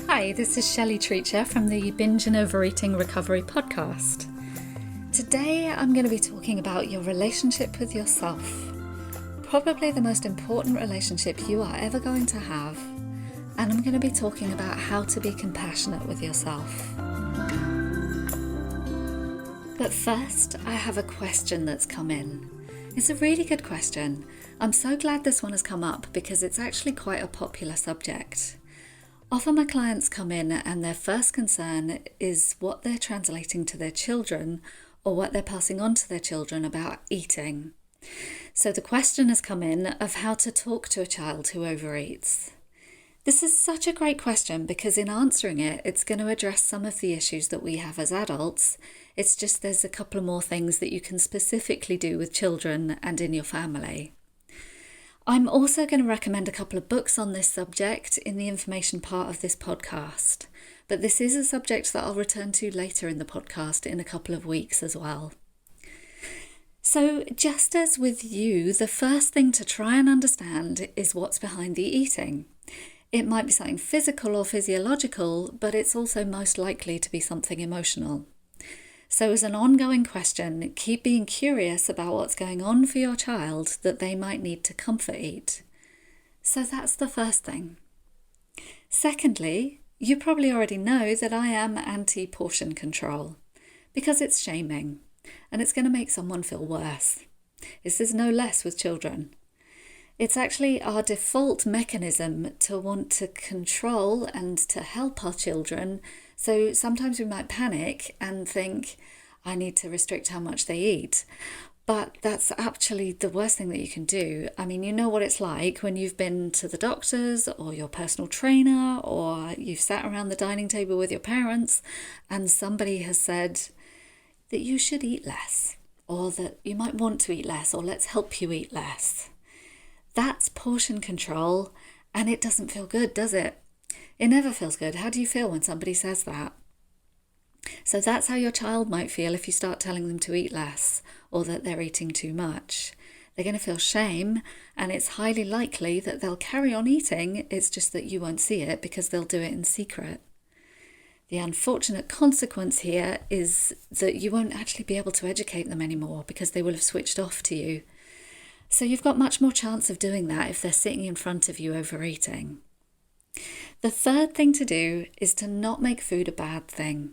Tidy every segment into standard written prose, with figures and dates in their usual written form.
Hi, this is Shelley Treacher from the Binge and Overeating Recovery podcast. Today I'm going to be talking about your relationship with yourself. Probably the most important relationship you are ever going to have. And I'm going to be talking about how to be compassionate with yourself. But first, I have a question that's come in. It's a really good question. I'm so glad this one has come up because it's actually quite a popular subject. Often my clients come in and their first concern is what they're translating to their children or what they're passing on to their children about eating. So the question has come in of how to talk to a child who overeats. This is such a great question because in answering it, it's going to address some of the issues that we have as adults. It's just there's a couple of more things that you can specifically do with children and in your family. I'm also going to recommend a couple of books on this subject in the information part of this podcast. But this is a subject that I'll return to later in the podcast in a couple of weeks as well. So just as with you, the first thing to try and understand is what's behind the eating. It might be something physical or physiological, but it's also most likely to be something emotional. So as an ongoing question, keep being curious about what's going on for your child that they might need to comfort eat. So that's the first thing. Secondly, you probably already know that I am anti-portion control because it's shaming and it's going to make someone feel worse. This is no less with children. It's actually our default mechanism to want to control and to help our children. So sometimes we might panic and think, I need to restrict how much they eat. But that's actually the worst thing that you can do. I mean, you know what it's like when you've been to the doctors or your personal trainer or you've sat around the dining table with your parents and somebody has said that you should eat less or that you might want to eat less or let's help you eat less. That's portion control and it doesn't feel good, does it? It never feels good. How do you feel when somebody says that? So that's how your child might feel if you start telling them to eat less or that they're eating too much. They're going to feel shame and it's highly likely that they'll carry on eating. It's just that you won't see it because they'll do it in secret. The unfortunate consequence here is that you won't actually be able to educate them anymore because they will have switched off to you. So you've got much more chance of doing that if they're sitting in front of you overeating. The third thing to do is to not make food a bad thing.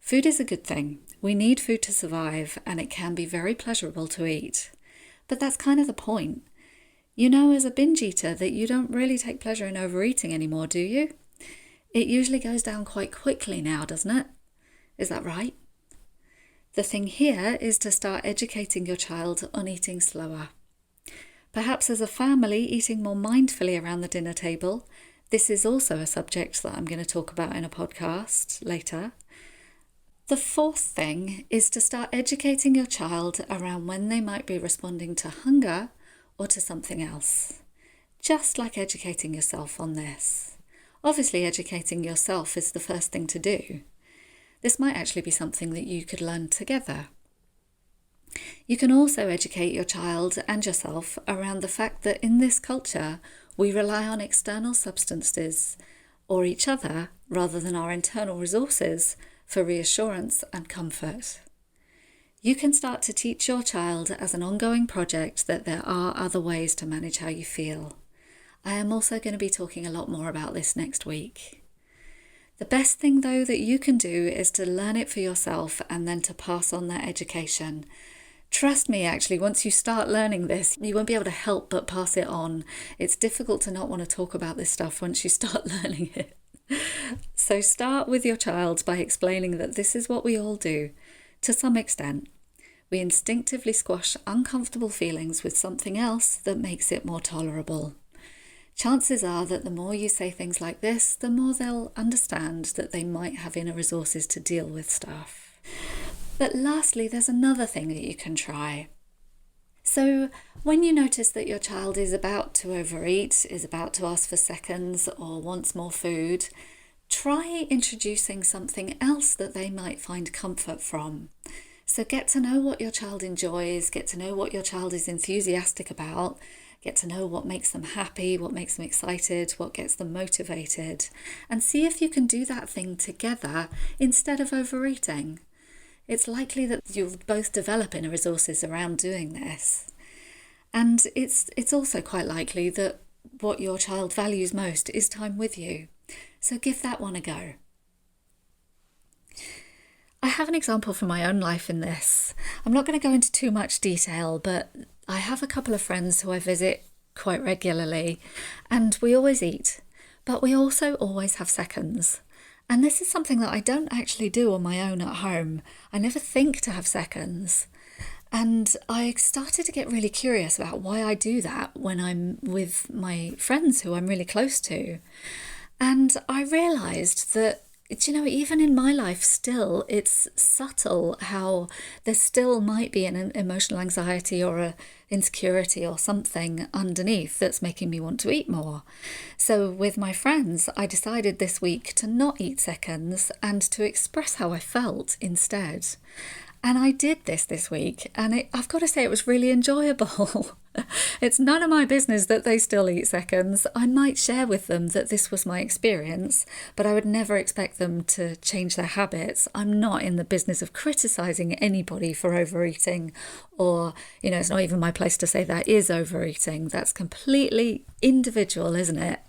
Food is a good thing. We need food to survive and it can be very pleasurable to eat. But that's kind of the point. You know as a binge eater that you don't really take pleasure in overeating anymore, do you? It usually goes down quite quickly now, doesn't it? Is that right? The thing here is to start educating your child on eating slower. Perhaps as a family, eating more mindfully around the dinner table. This is also a subject that I'm going to talk about in a podcast later. The fourth thing is to start educating your child around when they might be responding to hunger or to something else. Just like educating yourself on this. Obviously, educating yourself is the first thing to do. This might actually be something that you could learn together. You can also educate your child and yourself around the fact that in this culture, we rely on external substances or each other rather than our internal resources for reassurance and comfort. You can start to teach your child as an ongoing project that there are other ways to manage how you feel. I am also going to be talking a lot more about this next week. The best thing though that you can do is to learn it for yourself and then to pass on that education. Trust me, actually, once you start learning this, you won't be able to help but pass it on. It's difficult to not want to talk about this stuff once you start learning it. So start with your child by explaining that this is what we all do, to some extent. We instinctively squash uncomfortable feelings with something else that makes it more tolerable. Chances are that the more you say things like this, the more they'll understand that they might have inner resources to deal with stuff. But lastly, there's another thing that you can try. So when you notice that your child is about to overeat, is about to ask for seconds or wants more food, try introducing something else that they might find comfort from. So get to know what your child enjoys, get to know what your child is enthusiastic about, get to know what makes them happy, what makes them excited, what gets them motivated, and see if you can do that thing together instead of overeating. It's likely that you'll both develop inner resources around doing this. And it's also quite likely that what your child values most is time with you. So give that one a go. I have an example from my own life in this. I'm not going to go into too much detail, but I have a couple of friends who I visit quite regularly, and we always eat, but we also always have seconds. And this is something that I don't actually do on my own at home. I never think to have seconds. And I started to get really curious about why I do that when I'm with my friends who I'm really close to. And I realised that, even in my life still, it's subtle how there still might be an emotional anxiety or an insecurity or something underneath that's making me want to eat more. So with my friends, I decided this week to not eat seconds and to express how I felt instead. And I did this week, and I've got to say it was really enjoyable. It's none of my business that they still eat seconds. I might share with them that this was my experience, but I would never expect them to change their habits. I'm not in the business of criticising anybody for overeating, or, it's not even my place to say that is overeating. That's completely individual, isn't it?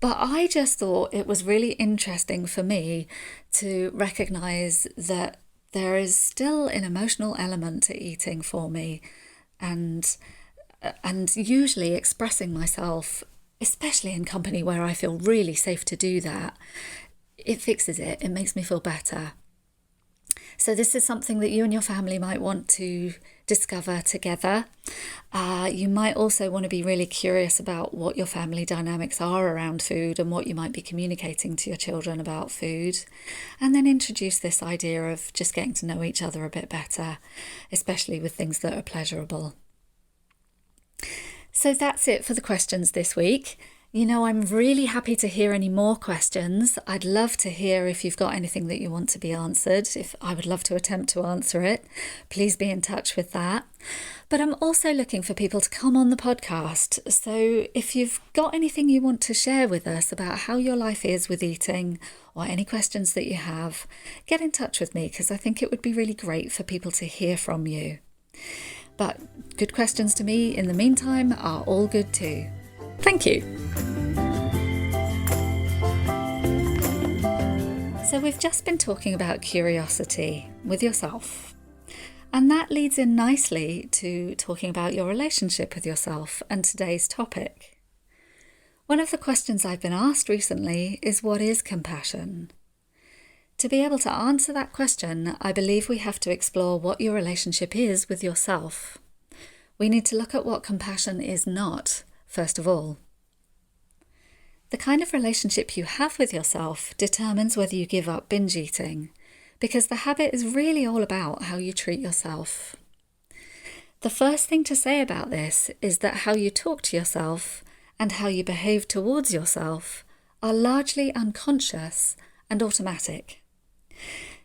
But I just thought it was really interesting for me to recognise that there is still an emotional element to eating for me, and usually expressing myself, especially in company where I feel really safe to do that, it fixes it. It makes me feel better. So this is something that you and your family might want to discover together. You might also want to be really curious about what your family dynamics are around food and what you might be communicating to your children about food. And then introduce this idea of just getting to know each other a bit better, especially with things that are pleasurable. So that's it for the questions this week. I'm really happy to hear any more questions. I'd love to hear if you've got anything that you want to be answered. If I would love to attempt to answer it, please be in touch with that. But I'm also looking for people to come on the podcast. So if you've got anything you want to share with us about how your life is with eating, or any questions that you have, get in touch with me, because I think it would be really great for people to hear from you. But good questions to me in the meantime are all good too. Thank you. So we've just been talking about curiosity with yourself, and that leads in nicely to talking about your relationship with yourself and today's topic. One of the questions I've been asked recently is, what is compassion? To be able to answer that question, I believe we have to explore what your relationship is with yourself. We need to look at what compassion is not, first of all. The kind of relationship you have with yourself determines whether you give up binge eating, because the habit is really all about how you treat yourself. The first thing to say about this is that how you talk to yourself and how you behave towards yourself are largely unconscious and automatic.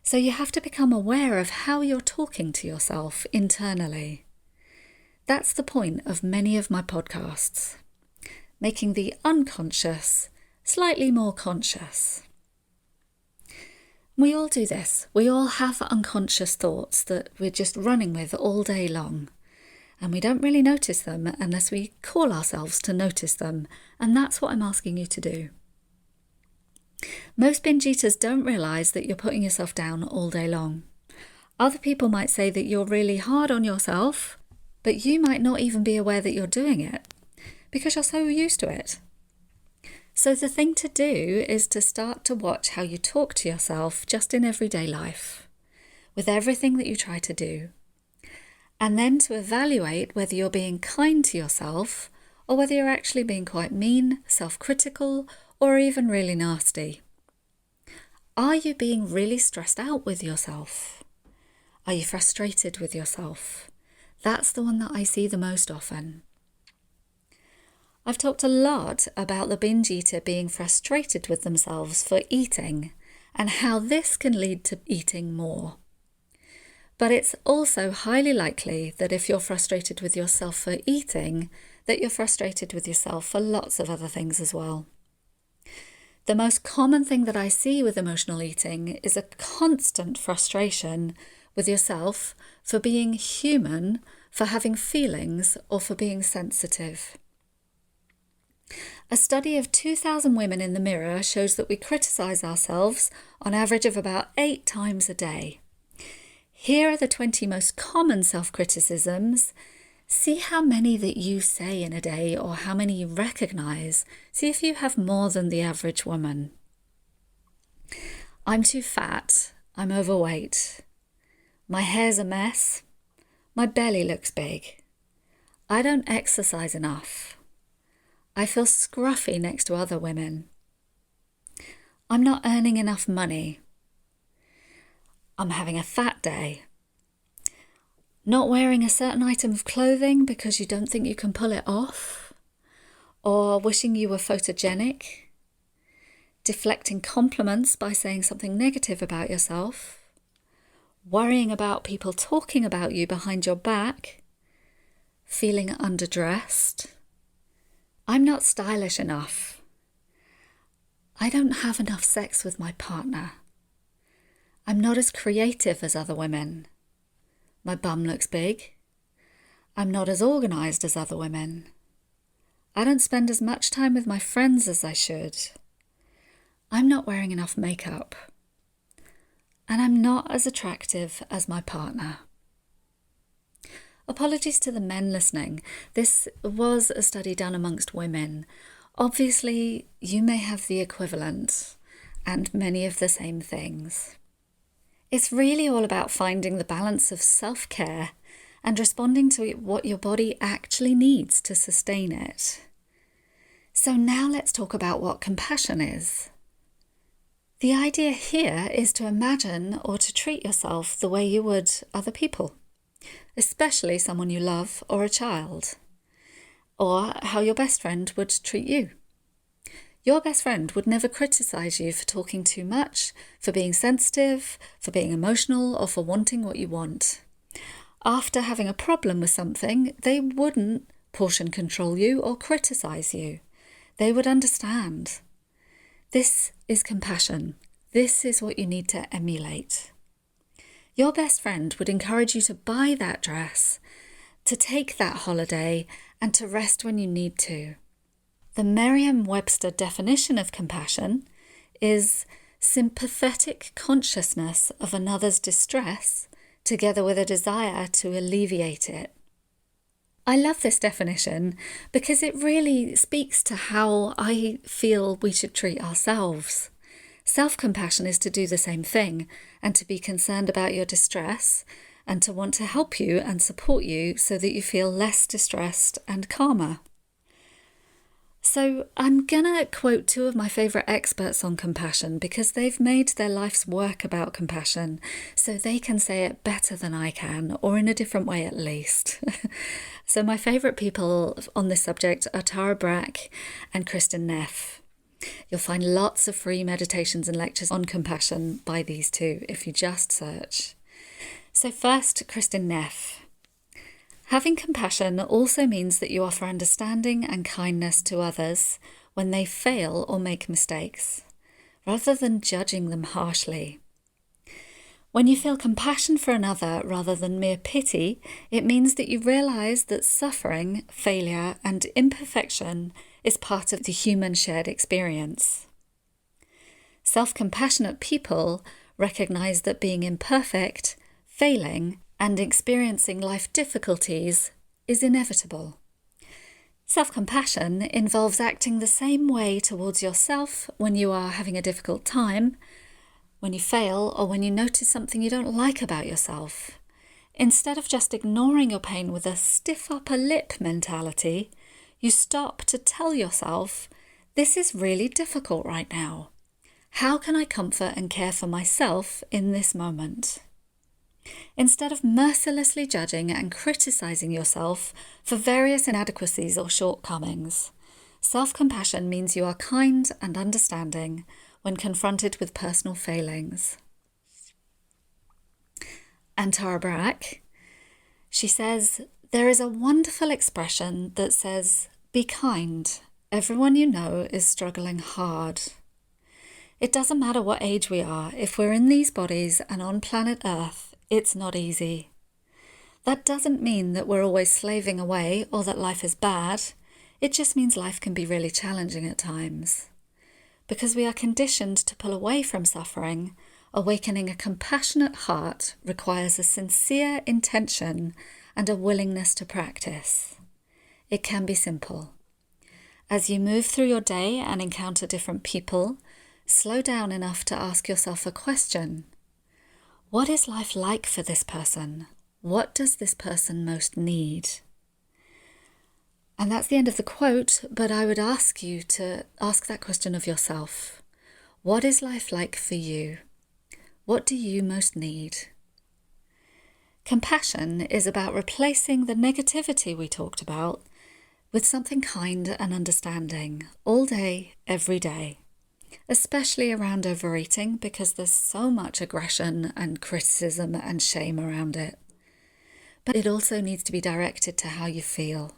So you have to become aware of how you're talking to yourself internally. That's the point of many of my podcasts, making the unconscious slightly more conscious. We all do this. We all have unconscious thoughts that we're just running with all day long, and we don't really notice them unless we call ourselves to notice them, and that's what I'm asking you to do. Most binge eaters don't realise that you're putting yourself down all day long. Other people might say that you're really hard on yourself, but you might not even be aware that you're doing it because you're so used to it. So the thing to do is to start to watch how you talk to yourself just in everyday life, with everything that you try to do, and then to evaluate whether you're being kind to yourself or whether you're actually being quite mean, self-critical, or even really nasty. Are you being really stressed out with yourself? Are you frustrated with yourself? That's the one that I see the most often. I've talked a lot about the binge eater being frustrated with themselves for eating and how this can lead to eating more. But it's also highly likely that if you're frustrated with yourself for eating, that you're frustrated with yourself for lots of other things as well. The most common thing that I see with emotional eating is a constant frustration with yourself for being human, for having feelings, or for being sensitive. A study of 2,000 women in the Mirror shows that we criticise ourselves on average of about 8 times a day. Here are the 20 most common self-criticisms. See how many that you say in a day or how many you recognise. See if you have more than the average woman. I'm too fat. I'm overweight. My hair's a mess. My belly looks big. I don't exercise enough. I feel scruffy next to other women. I'm not earning enough money. I'm having a fat day. Not wearing a certain item of clothing because you don't think you can pull it off. Or wishing you were photogenic. Deflecting compliments by saying something negative about yourself. Worrying about people talking about you behind your back. Feeling underdressed. I'm not stylish enough. I don't have enough sex with my partner. I'm not as creative as other women. My bum looks big. I'm not as organised as other women. I don't spend as much time with my friends as I should. I'm not wearing enough makeup. And I'm not as attractive as my partner. Apologies to the men listening. This was a study done amongst women. Obviously, you may have the equivalent and many of the same things. It's really all about finding the balance of self-care and responding to what your body actually needs to sustain it. So now let's talk about what compassion is. The idea here is to imagine or to treat yourself the way you would other people, especially someone you love or a child, or how your best friend would treat you. Your best friend would never criticise you for talking too much, for being sensitive, for being emotional, or for wanting what you want. After having a problem with something, they wouldn't portion control you or criticise you. They would understand. This is compassion. This is what you need to emulate. Your best friend would encourage you to buy that dress, to take that holiday, and to rest when you need to. The Merriam-Webster definition of compassion is sympathetic consciousness of another's distress together with a desire to alleviate it. I love this definition because it really speaks to how I feel we should treat ourselves. Self-compassion is to do the same thing and to be concerned about your distress and to want to help you and support you so that you feel less distressed and calmer. So I'm going to quote 2 of my favourite experts on compassion because they've made their life's work about compassion, so they can say it better than I can, or in a different way at least. So my favourite people on this subject are Tara Brach and Kristin Neff. You'll find lots of free meditations and lectures on compassion by these 2 if you just search. So first, Kristin Neff. Having compassion also means that you offer understanding and kindness to others when they fail or make mistakes, rather than judging them harshly. When you feel compassion for another rather than mere pity, it means that you realise that suffering, failure, and imperfection is part of the human shared experience. Self-compassionate people recognise that being imperfect, failing, and experiencing life difficulties is inevitable. Self-compassion involves acting the same way towards yourself when you are having a difficult time, when you fail, or when you notice something you don't like about yourself. Instead of just ignoring your pain with a stiff upper lip mentality, you stop to tell yourself, this is really difficult right now. How can I comfort and care for myself in this moment? Instead of mercilessly judging and criticising yourself for various inadequacies or shortcomings, self-compassion means you are kind and understanding when confronted with personal failings. and Tara Brach. She says, there is a wonderful expression that says, be kind. Everyone you know is struggling hard. It doesn't matter what age we are. If we're in these bodies and on planet Earth, it's not easy. That doesn't mean that we're always slaving away or that life is bad. It just means life can be really challenging at times. Because we are conditioned to pull away from suffering, awakening a compassionate heart requires a sincere intention and a willingness to practice. It can be simple. As you move through your day and encounter different people, slow down enough to ask yourself a question. What is life like for this person? What does this person most need? And that's the end of the quote, but I would ask you to ask that question of yourself. What is life like for you? What do you most need? Compassion is about replacing the negativity we talked about with something kind and understanding all day, every day, especially around overeating because there's so much aggression and criticism and shame around it. But it also needs to be directed to how you feel.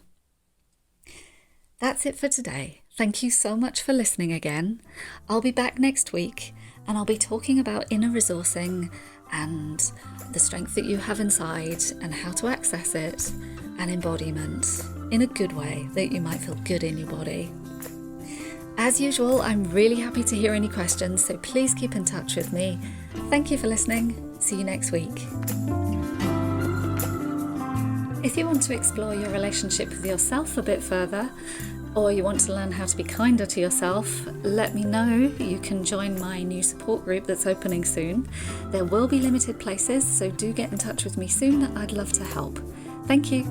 That's it for today. Thank you so much for listening again. I'll be back next week and I'll be talking about inner resourcing and the strength that you have inside and how to access it and embodiment in a good way that you might feel good in your body. As usual, I'm really happy to hear any questions, so please keep in touch with me. Thank you for listening. See you next week. If you want to explore your relationship with yourself a bit further, or you want to learn how to be kinder to yourself, let me know. You can join my new support group that's opening soon. There will be limited places, so do get in touch with me soon. I'd love to help. Thank you.